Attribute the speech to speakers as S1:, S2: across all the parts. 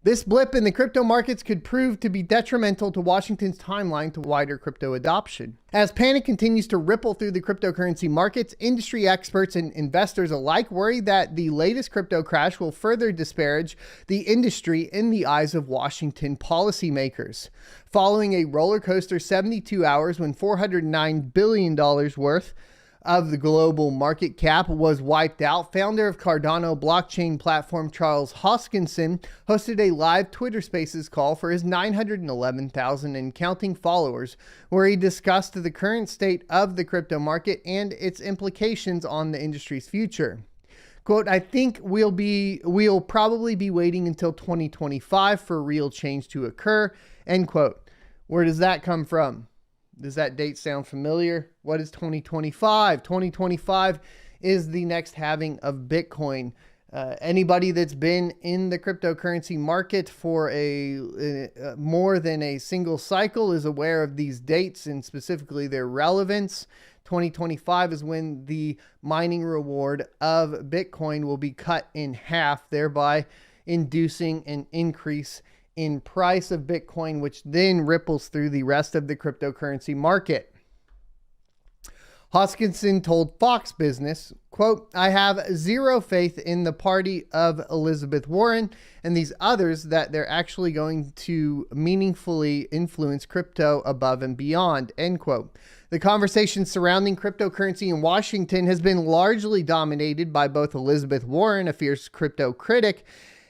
S1: This blip in the crypto markets could prove to be detrimental to Washington's timeline to wider crypto adoption. As panic continues to ripple through the cryptocurrency markets, industry experts and investors alike worry that the latest crypto crash will further disparage the industry in the eyes of Washington policymakers. Following a roller coaster 72 hours when $409 billion worth of the global market cap was wiped out, founder of Cardano blockchain platform Charles Hoskinson hosted a live Twitter Spaces call for his 911,000 and counting followers, where he discussed the current state of the crypto market and its implications on the industry's future. Quote, I think we'll probably be waiting until 2025 for real change to occur, end quote. Where does that come from? Does that date sound familiar? What is 2025? 2025 is the next halving of Bitcoin. Anybody that's been in the cryptocurrency market for more than a single cycle is aware of these dates and specifically their relevance. 2025 is when the mining reward of Bitcoin will be cut in half, thereby inducing an increase in price of Bitcoin, which then ripples through the rest of the cryptocurrency market. Hoskinson told Fox Business, quote, I have zero faith in the party of Elizabeth Warren and these others that they're actually going to meaningfully influence crypto above and beyond, end quote. The conversation surrounding cryptocurrency in Washington has been largely dominated by both Elizabeth Warren, a fierce crypto critic,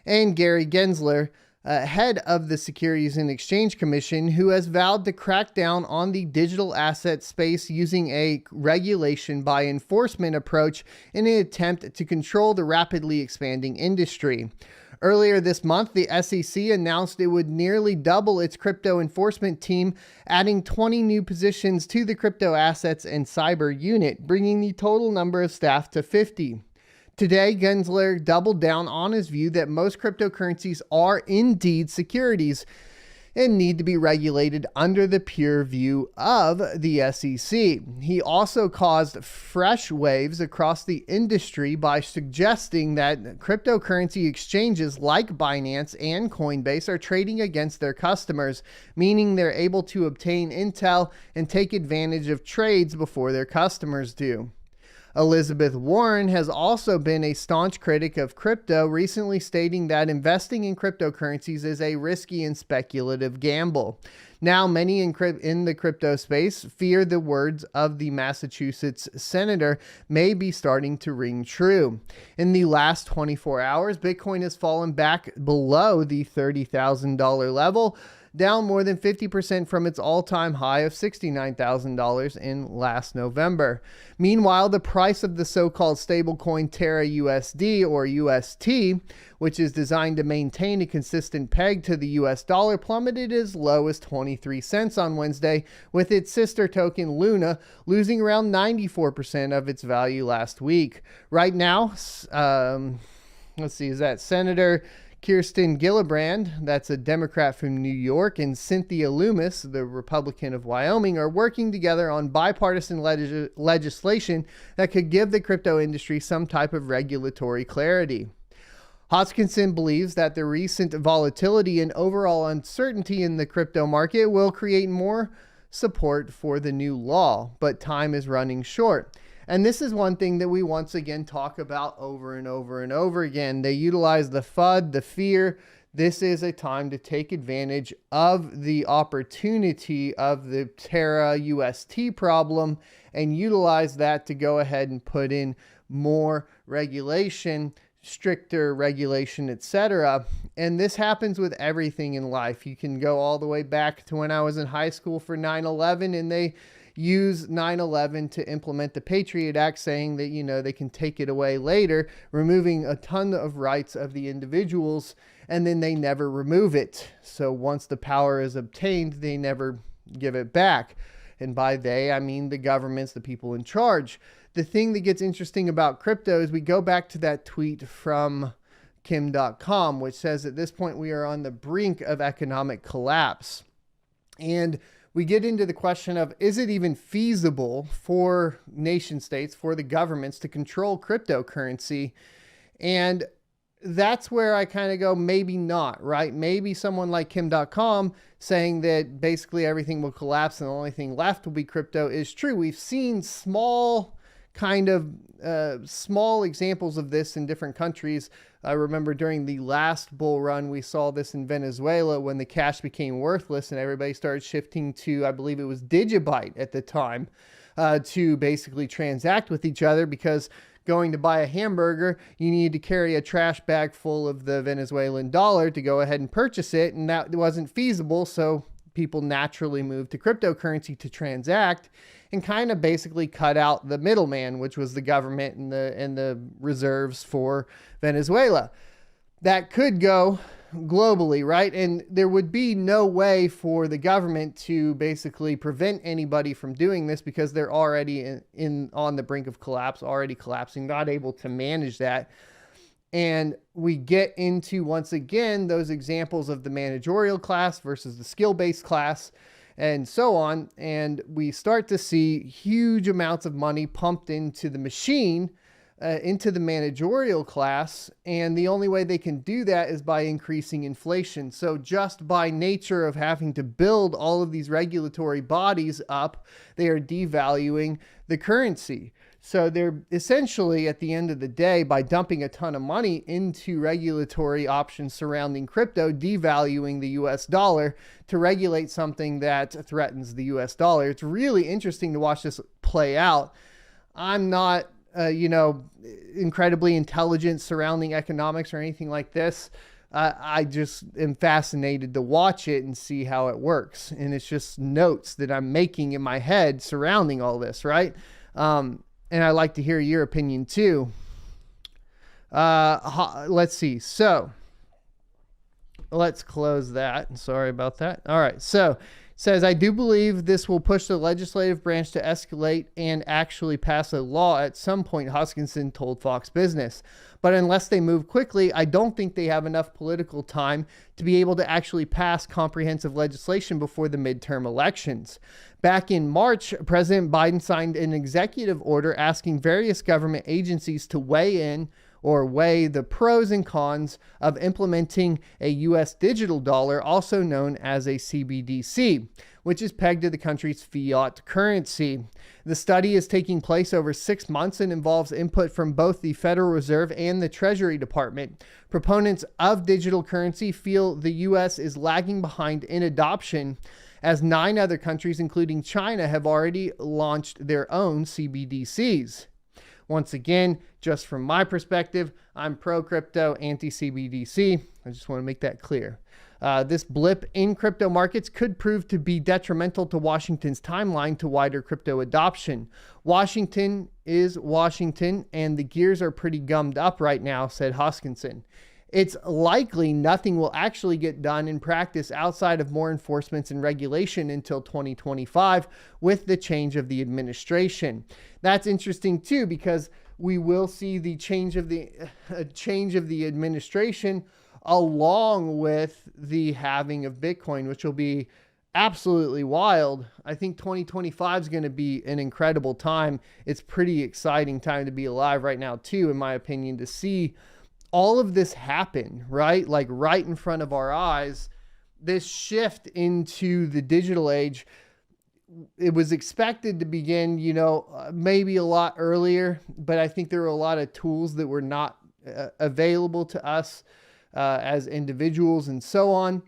S1: and Gary Gensler, head of the Securities and Exchange Commission, who has vowed to crack down on the digital asset space using a regulation by enforcement approach in an attempt to control the rapidly expanding industry. Earlier this month, the SEC announced it would nearly double its crypto enforcement team, adding 20 new positions to the crypto assets and cyber unit, bringing the total number of staff to 50. Today, Gensler doubled down on his view that most cryptocurrencies are indeed securities and need to be regulated under the pure view of the SEC. He also caused fresh waves across the industry by suggesting that cryptocurrency exchanges like Binance and Coinbase are trading against their customers, meaning they're able to obtain intel and take advantage of trades before their customers do. Elizabeth Warren has also been a staunch critic of crypto, recently stating that investing in cryptocurrencies is a risky and speculative gamble. Now, many in the crypto space fear the words of the Massachusetts senator may be starting to ring true. In the last 24 hours, Bitcoin has fallen back below the $30,000 level, down more than 50% from its all-time high of $69,000 in last November. Meanwhile, the price of the so-called stablecoin Terra USD or UST, which is designed to maintain a consistent peg to the US dollar, plummeted as low as 23 cents on Wednesday, with its sister token Luna losing around 94% of its value last week. Right now, let's see, is that Senator Kirsten Gillibrand, that's a Democrat from New York, and Cynthia Lummis, the Republican of Wyoming, are working together on bipartisan legislation that could give the crypto industry some type of regulatory clarity. Hoskinson believes that the recent volatility and overall uncertainty in the crypto market will create more support for the new law, but time is running short. And this is one thing that we once again talk about over and over and over again. They utilize the FUD, the fear. This is a time to take advantage of the opportunity of the Terra UST problem and utilize that to go ahead and put in more regulation, stricter regulation, etc. And this happens with everything in life. You can go all the way back to when I was in high school for 9/11 and they use 9/11 to implement the Patriot Act, saying that, they can take it away later, removing a ton of rights of the individuals, and then they never remove it. So once the power is obtained, they never give it back. And by they, I mean the governments, the people in charge. The thing that gets interesting about crypto is we go back to that tweet from Kim.com, which says at this point we are on the brink of economic collapse. And we get into the question of, is it even feasible for nation states, for the governments to control cryptocurrency? And that's where I kind of go, maybe not, right? Maybe someone like Kim.com saying that basically everything will collapse and the only thing left will be crypto is true. We've seen small examples of this in different countries. I remember during the last bull run, we saw this in Venezuela when the cash became worthless and everybody started shifting to, I believe it was Digibyte at the time, to basically transact with each other, because going to buy a hamburger, you need to carry a trash bag full of the Venezuelan dollar to go ahead and purchase it. And that wasn't feasible. So people naturally moved to cryptocurrency to transact and kind of basically cut out the middleman, which was the government and the reserves for Venezuela. That could go globally, right? And there would be no way for the government to basically prevent anybody from doing this, because they're already on the brink of collapse, already collapsing, not able to manage that. And we get into, once again, those examples of the managerial class versus the skill-based class and so on. And we start to see huge amounts of money pumped into the machine, into the managerial class. And the only way they can do that is by increasing inflation. So just by nature of having to build all of these regulatory bodies up, they are devaluing the currency. So they're essentially, at the end of the day, by dumping a ton of money into regulatory options surrounding crypto, devaluing the US dollar to regulate something that threatens the US dollar. It's really interesting to watch this play out. I'm not incredibly intelligent surrounding economics or anything like this. I just am fascinated to watch it and see how it works. And it's just notes that I'm making in my head surrounding all this, right? And I'd like to hear your opinion too. Let's see. So let's close that. Sorry about that. All right. So says, I do believe this will push the legislative branch to escalate and actually pass a law at some point, Hoskinson told Fox Business. But unless they move quickly, I don't think they have enough political time to be able to actually pass comprehensive legislation before the midterm elections. Back in March, President Biden signed an executive order asking various government agencies to weigh the pros and cons of implementing a U.S. digital dollar, also known as a CBDC, which is pegged to the country's fiat currency. The study is taking place over 6 months and involves input from both the Federal Reserve and the Treasury Department. Proponents of digital currency feel the U.S. is lagging behind in adoption, as 9 other countries, including China, have already launched their own CBDCs. Once again, just from my perspective, I'm pro-crypto, anti-CBDC. I just want to make that clear. This blip in crypto markets could prove to be detrimental to Washington's timeline to wider crypto adoption. Washington is Washington, and the gears are pretty gummed up right now, said Hoskinson. It's likely nothing will actually get done in practice outside of more enforcements and regulation until 2025 with the change of the administration. That's interesting too, because we will see the change of the administration along with the halving of Bitcoin, which will be absolutely wild. I think 2025 is going to be an incredible time. It's pretty exciting time to be alive right now too, in my opinion, to see all of this happen, right? Like right in front of our eyes, this shift into the digital age. It was expected to begin, maybe a lot earlier, but I think there were a lot of tools that were not available to us as individuals and so on.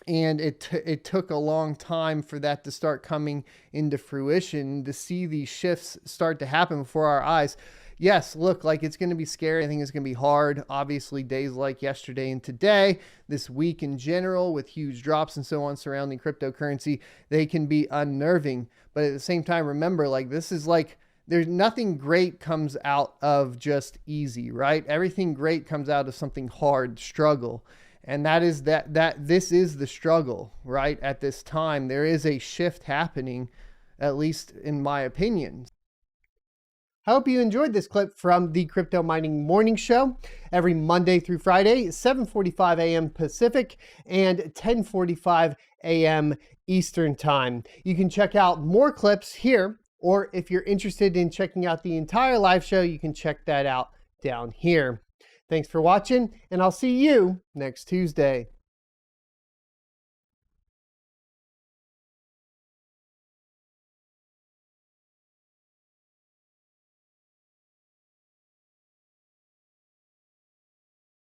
S1: And it took a long time for that to start coming into fruition, to see these shifts start to happen before our eyes. Yes, look, like it's going to be scary. I think it's going to be hard. Obviously, days like yesterday and today, this week in general, with huge drops and so on surrounding cryptocurrency, they can be unnerving. But at the same time, remember, like this is like, there's nothing great comes out of just easy, right? Everything great comes out of something hard, struggle. And that is that this is the struggle, right? At this time, there is a shift happening, at least in my opinion. I hope you enjoyed this clip from the Crypto Mining Morning Show every Monday through Friday, 7:45 a.m. Pacific and 10:45 a.m. Eastern Time. You can check out more clips here, or if you're interested in checking out the entire live show, you can check that out down here. Thanks for watching, and I'll see you next Tuesday.